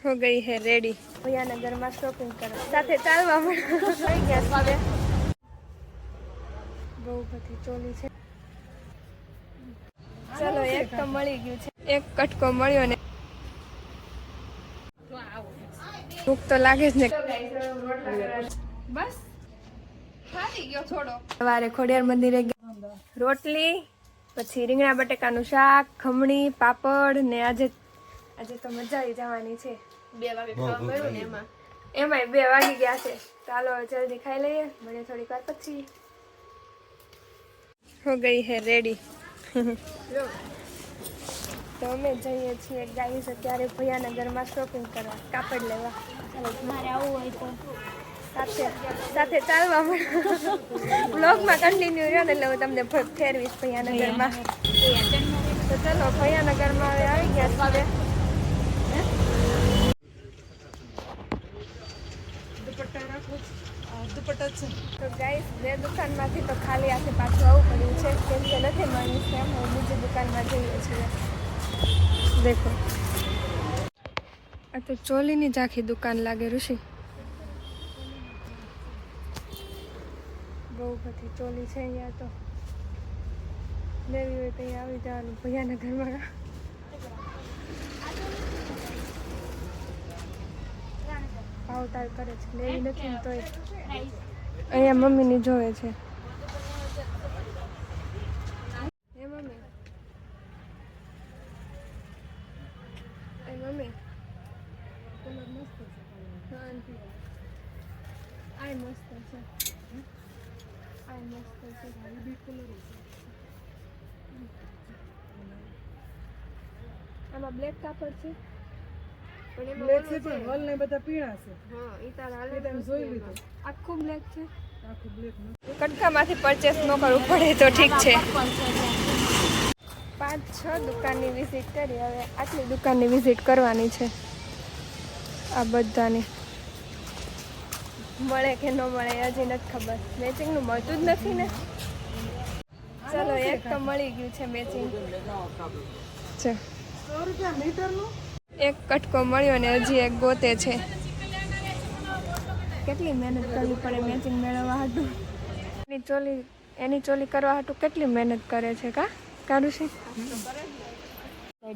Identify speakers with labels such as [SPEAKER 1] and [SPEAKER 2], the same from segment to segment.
[SPEAKER 1] हो गई है रेडी भैयानगर में शॉपिंग करो साथे चालवा થઈ ગયા હવે બહુ બધી ચોલી છે ચલો એક તો મળી ગયું છે એક કટકો મળ્યો ને ભૂખ તો લાગે જ ને બસ ખાલી ગયો થોડો સવારે ખોડિયાર મંદિરે રોટલી પછી રીંગણા બટેકાનું શાક ખમણી પાપડ ને આજે તો મજા આવી જવાની છે 2 વાગે ખાવા મળ્યું ને એમાંય 2 વાગી ગયા છે ચાલો જલ્દી ખાઈ લઈએ મને થોડીક વાર પછી हो गई है रेडी तो અમે જઈએ છીએ ગાઈસ અત્યારે ભૈયાનગરમાં શોપિંગ કરવા કાપડ લેવા ચાલો મારે આવું હોય તો સાથે ચાલવા બ્લોગમાં કન્ટિન્યુ રહ્યો ને એટલે હું તમને ફેરવીશ ભૈયાનગરમાં તો ચલો ભૈયાનગરમાં હવે આવી ગયા છે તો ગાઈસ બે દુકાનમાંથી તો ખાલી હાથે પાછું આવવું પડ્યું છે કેમ કે નથી મળ્યું છે હું બીજી દુકાનમાં જઈએ છીએ દેખો આ તો ચોલીની જ આખી દુકાન લાગે ઋષિ બહુ બધી ચોલી છે અહીંયા તો લેવી હોય તો અહીંયા આવી જવાનું ભૈયાનગરમાં ભાવતાલ કરે છે લેવી નથી ને તોય અહીંયા મમ્મીની જોવે છે હે મમ્મી એ મમ્મી કલર મસ્ત છે હા આંટી આ મસ્ત છે આ મસ્ત છે બી કલર આમાં બ્લેક કાપડ છે બ્લેક છે પણ હોલ ને બધા પીળા છે હા ઈ તાર હાલે તમે જોઈ લીધું આખું બ્લેક છે આખું બ્લેક કટકામાંથી પરચેસ ન કરવું પડે તો ઠીક છે 5-6 દુકાનની વિઝિટ કરી હવે આટલી દુકાનની વિઝિટ કરવાની છે આ બધાની મળે કે ન મળે હજી નથી ખબર મેચિંગનું મળતું જ નથી ને ચલો એક તો મળી ગયું છે મેચિંગ છે 100 રૂપિયા મીટરનું એક કટકો મળ્યો ને હજી એક ગોતે છે કેટલી મહેનત કરવી પડે મેચિંગ મેળવવા હાટું એની ચોલી કરવા હાટું કેટલી મહેનત કરે છે કારુષિ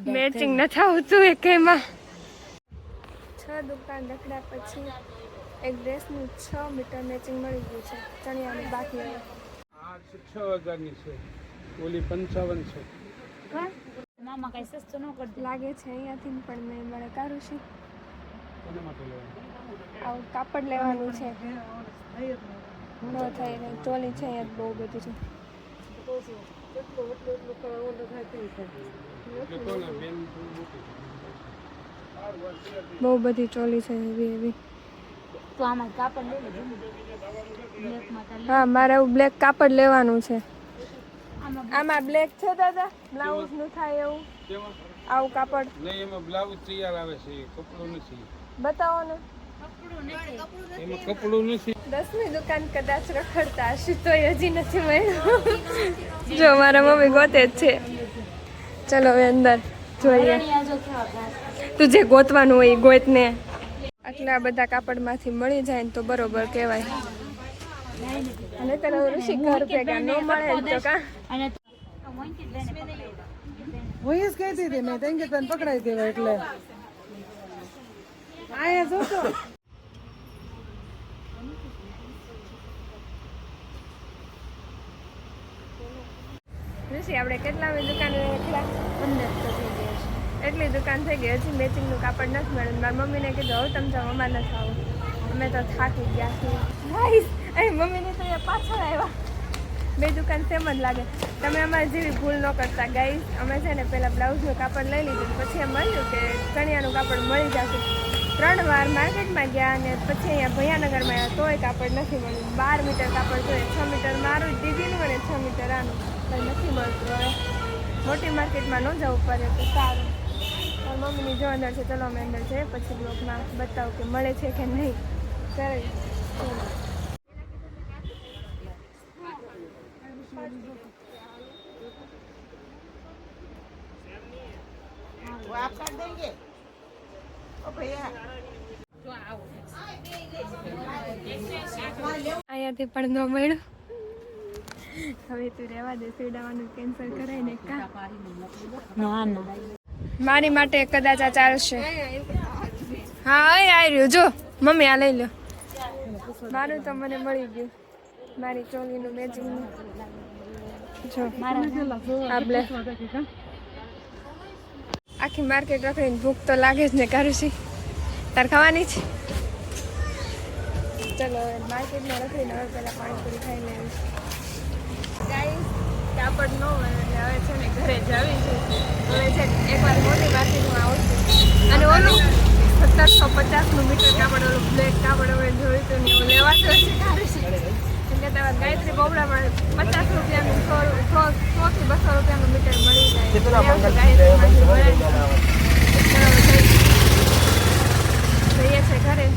[SPEAKER 1] મેચિંગ નથી આવતું એકેમાં 6 દુકાન રખડ્યા પછી એક ડ્રેસનું 6 મીટર મેચિંગ મળી ગયું છે ચણિયાનું બાકી હવે
[SPEAKER 2] 6000 ની છે ઓલી 55 છે
[SPEAKER 1] મામા કઈ સસ્તું ન કરતું લાગે છે અહીંયાથી પણ મેં મને કારુષિ આવું કાપડ લેવાનું છે ન થઈ રહી ચોલી છે અહીંયા બહુ બધી છે બહુ બધી ચોલી છે એવી એવી તો આમાં કાપડ હા મારે એવું બ્લેક કાપડ લેવાનું છે આમાં બ્લેક છે દાદા બ્લાઉઝ નું થાય એવું આવું કાપડ
[SPEAKER 2] નહીં એમાં બ્લાઉઝ તૈયાર આવે છે કપડું નથી
[SPEAKER 1] બતાવો ને
[SPEAKER 2] એમાં કપડું નથી
[SPEAKER 1] 10મી દુકાન કદાચ રખડતા હશે તો હજી નથી મળ્યું જો મારા મમ્મી ગોતે જ છે ચલો હવે અંદર જોઈએ તું જે ગોતવાનું હોય ગોત ને આટલા બધા કાપડમાંથી મળી જાય ને તો બરોબર કહેવાય અને તને ઋષિ ઘર ભેગા ન મળે તો કા
[SPEAKER 3] હું જ કહેતી હતી મેં તને તને પકડાઈ દેવા એટલે આયા જોતો
[SPEAKER 1] ઋષિ આપણે કેટલામી દુકાન એટલા 15 તો થઈ ગયા છે એટલી દુકાન થઈ ગઈ હજી મેચિંગનું કાપડ નથી મળ્યું મારા મમ્મીને કીધું હવે તમે જાઓ અમારે નથી આવું અમે તો થાકી ગયા છીએ ગાઈસ અહીં મમ્મીને તો અહીંયા પાછળ આવ્યા બે દુકાન સેમ જ લાગે તમે અમારી જેવી ભૂલ ન કરતા ગાઈસ અમે છે ને પહેલાં બ્લાઉઝનું કાપડ લઈ લીધું પછી એમ મળ્યું કે ચણિયાનું કાપડ મળી જશે 3 વાર માર્કેટમાં ગયા અને પછી અહીંયા ભૈયાનગરમાં આવ્યા તોય કાપડ નથી મળ્યું 12 મીટર કાપડ જોઈએ 6 મીટર મારું દીદીનું અને 6 મીટર આનું કંઈ નથી મળતું હવે મોટી માર્કેટમાં ન જવું પડે તો સારું મમ્મીની જો અંદર છે ચલો અમે અંદર છે પછી બ્લોગમાં બતાવું કે મળે છે કે નહીં કરે
[SPEAKER 3] वो आप कर देंगे ओ भैया
[SPEAKER 1] અહીંયાથી પણ ન મળ્યું. હવે તું રહેવા દે, સીવડાવવાનું કેન્સલ કરાય ને કા?
[SPEAKER 4] ના ના
[SPEAKER 1] મારી માટે કદાચ આ ચાલશે. હા અહીં આવી રહ્યું જો મમ્મી, આ લઈ લો. મારું તો મને મળી ગયું, મારી ચોલીનું મેચિંગનું. જો આ બ્લેક. આખી માર્કેટ રખડીને ભૂખ તો લાગે જ ને. કારું છે તાર ખાવાની છે? ચલો હવે માર્કેટમાં રખડીને હવે પહેલાં પાણીપુરી ખાઈ લેવી. ગાઈસ કાપડ ન મળે એટલે હવે છે ને ઘરે જવી છે. હવે છે એકવાર મોટી માર્કેટમાં આવશું અને ઓલું 1750નું મીટર કાપડ, ઓલું બ્લેક કાપડ હવે જોયું હતું ને એવું લેવાતું હશે. સારું છે એટલે તમારે ગાયત્રી બોબડામાં 50 રૂપિયાનું 100 થી 200 રૂપિયાનું મીટર મળી જાય. ગાયત્રીમાંથી જઈએ છે ઘરે.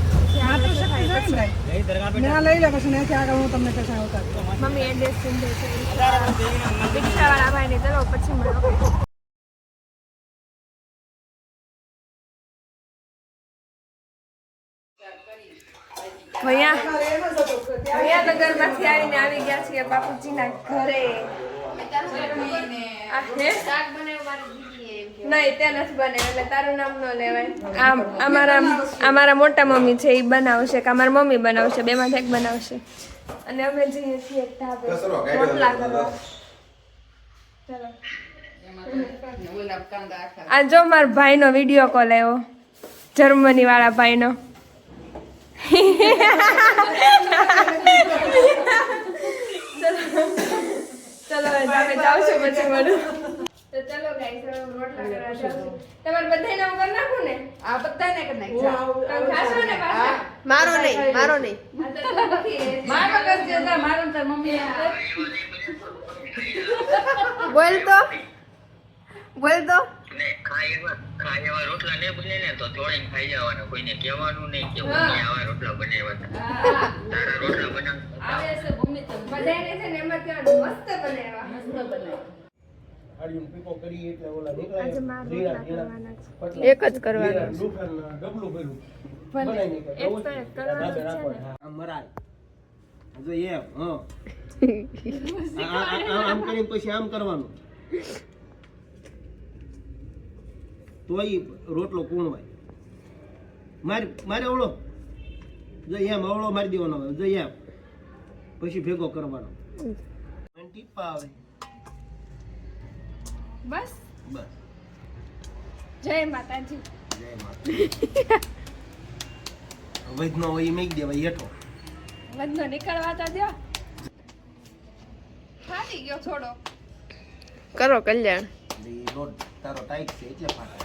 [SPEAKER 3] ના લઈ લે પછી ત્યાંથી આગળ હું તમને કશા આવતા.
[SPEAKER 1] મમ્મી એડ્રેસ સિંધે છે રિક્ષાવાળા ભાઈને ચલો પછી મળો. ભૈયાનગરમાંથી આવીને આવી ગયા છીએ બાપુજીના ઘરે. નહીં તે નથી બને એટલે તારું નામ ન લેવાય. આમ અમારા મોટા મમ્મી છે એ બનાવશે કે અમારા મમ્મી બનાવશે, બેમાંથી એક બનાવશે. અને અમે જઈએ છીએ ઢાબે રોટલા કરવા. ચલો આ જો મારા ભાઈનો વિડીયો કોલ આવ્યો, જર્મની વાળા ભાઈનો. ચલો તમે જાઓ છો પછી મળું. તો ચલો ગાઈસ હવે રોટલા કરવા જાઉં છું. તમારે બધાને હું કરી નાખું ને?
[SPEAKER 4] આ બધાને કરી નાખ.
[SPEAKER 1] તમે ખાશો ને પાછા?
[SPEAKER 4] મારો નહીં
[SPEAKER 1] આ તો તું નથી રહેતી.
[SPEAKER 4] મારો કરજે જા, મારો ને તાર મમ્મી
[SPEAKER 1] બોલ તો
[SPEAKER 5] ખાઈ એવા રોટલા ને બને ને તો તોડીને ખાઈ જવાના, કોઈને કહેવાનું નહીં કે મમ્મી આવા રોટલા બનાવ્યા હતા. તારા રોટલા બનાવ
[SPEAKER 4] આવે છે મમ્મી તો
[SPEAKER 1] બધાને છે ને એમાં કહેવાનું મસ્ત બનાવ્યા.
[SPEAKER 4] મસ્ત બનાવે.
[SPEAKER 2] આડિયું પીકો કરી એટલે ઓલા નીકળે.
[SPEAKER 1] આજે મારા રોટલા કરવાના છે.
[SPEAKER 2] પતલા.
[SPEAKER 1] એક જ કરવાના છે.
[SPEAKER 2] દુકાનના ડબલું ભર્યું.
[SPEAKER 1] ભલે.
[SPEAKER 2] બનાવીને કે
[SPEAKER 1] એક તો એક કરવાનું છે ને.
[SPEAKER 2] આમ મરાય. જો એમ આમ કરીને પછી આમ કરવાનું. તો ઈ રોટલો કૂણવાય. મારે ઓળો જો એમ અવળો મારી દેવાનો હોય. જો એમ પછી ભેગો કરવાનો. ટીપા આવે
[SPEAKER 1] બસ
[SPEAKER 2] બસ.
[SPEAKER 1] જય માતાજી.
[SPEAKER 2] જય માતા. વૈદનો હોય મેક દેવાય હેઠો.
[SPEAKER 1] વધનો નીકળવા તો દો. ફાટી ગયો થોડો. કરો કલ્યાણ.
[SPEAKER 2] ઈ લોટ તારો ટાઈટ છે એટલે ફાટે.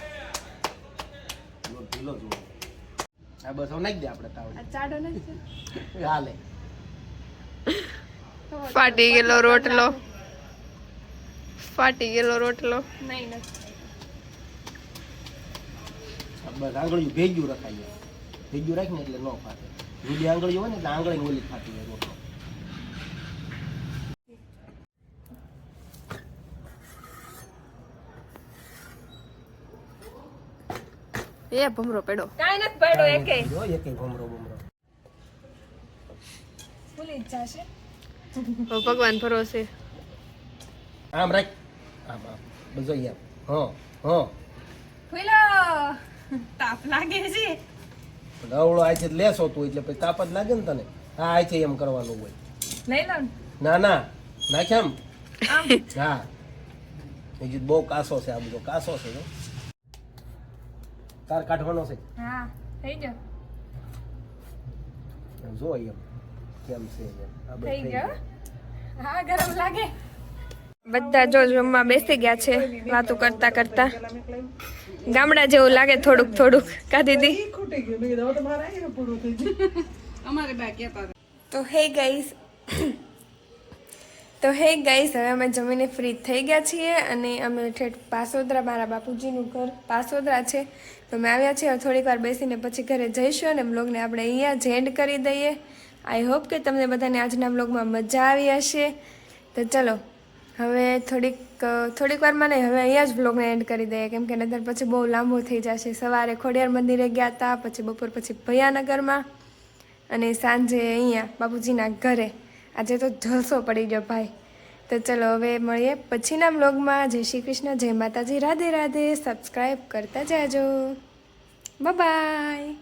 [SPEAKER 2] લોટ ઢીલો જો. આ બસ હવે નાખી દે આપણે તાવડી.
[SPEAKER 1] આ ચાડો નથી.
[SPEAKER 2] હાલે.
[SPEAKER 1] ફાટી ગયેલો રોટલો. ફાટી ગયેલો રોટલો. નહીં નથી.
[SPEAKER 2] બસ આંગળીયું ભેજ્યું રખાય. ભેજ્યું રાખીને એટલે ન ફાટે. રૂડી આંગળીઓ હોય ને એટલે આંગળીને ઓલી ફાટી જાય રોટલો.
[SPEAKER 1] એ ભમરો પડ્યો. કાઈ નથી પડ્યો એકે.
[SPEAKER 2] જો એકે ભમરો ભમરો.
[SPEAKER 1] ભૂલી જ જાશે.
[SPEAKER 4] ભગવાન ભરોસે.
[SPEAKER 2] આમ રાખ. આમ આમ. બસ જો એમ. હા.
[SPEAKER 1] ફૂલો તાપ લાગે છે.
[SPEAKER 2] અવળો આ છે લેસો તું એટલે પછી તાપ જ લાગે ને તને. હા આ છે એમ કરવાનું હોય.
[SPEAKER 1] લઈ લો ને.
[SPEAKER 2] ના નાખ એમ.
[SPEAKER 1] આમ.
[SPEAKER 2] હા બીજું બહુ કાસો છે. આ બધો કાસો છે જો. તાર કાઢવાનો છે.
[SPEAKER 1] હા થઈ ગયો.
[SPEAKER 2] જો એમ કેમ છે એમ. આ બધું
[SPEAKER 1] થઈ ગયો. હા ગરમ લાગે. બધા જો જમવા બેસી ગયા છે વાતો કરતા કરતા. ગામડા જેવું લાગે થોડુંક કા દીદી?
[SPEAKER 3] ખૂટી ગયું. મેં કીધું હવે તો મારે અહીંયા પૂરું થઈ ગયું.
[SPEAKER 4] અમારે બા કહેતા
[SPEAKER 1] તો હે ગાઈસ હવે અમે જમીને ફ્રી થઈ ગયા છીએ અને અમે ઠેઠ પાસોદરા, મારા બાપુજીનું ઘર પાસોદરા છે, તો અમે આવ્યા છીએ. થોડીક વાર બેસીને પછી ઘરે જઈશું અને બ્લોગને આપણે અહીંયા જ એન્ડ કરી દઈએ. આઈ હોપ કે તમને બધાને આજના બ્લોગમાં મજા આવી હશે. તો ચલો હવે થોડીક વારમાં નહીં, હવે અહીંયા જ વ્લોગને એન્ડ કરી દઈએ, કેમ કે નહીંતર પછી બહુ લાંબુ થઈ જશે. સવારે ખોડિયાર મંદિરે ગયા હતા, પછી બપોર પછી ભૈયાનગરમાં, અને સાંજે અહીંયા બાપુજીના ઘરે. આજે તો જલસો પડી ગયો ભાઈ. તો ચલો હવે મળીએ પછીના વ્લોગમાં. જય શ્રી કૃષ્ણ, જય માતાજી, રાધે રાધે. સબસ્ક્રાઈબ કરતા જાજો. બાય.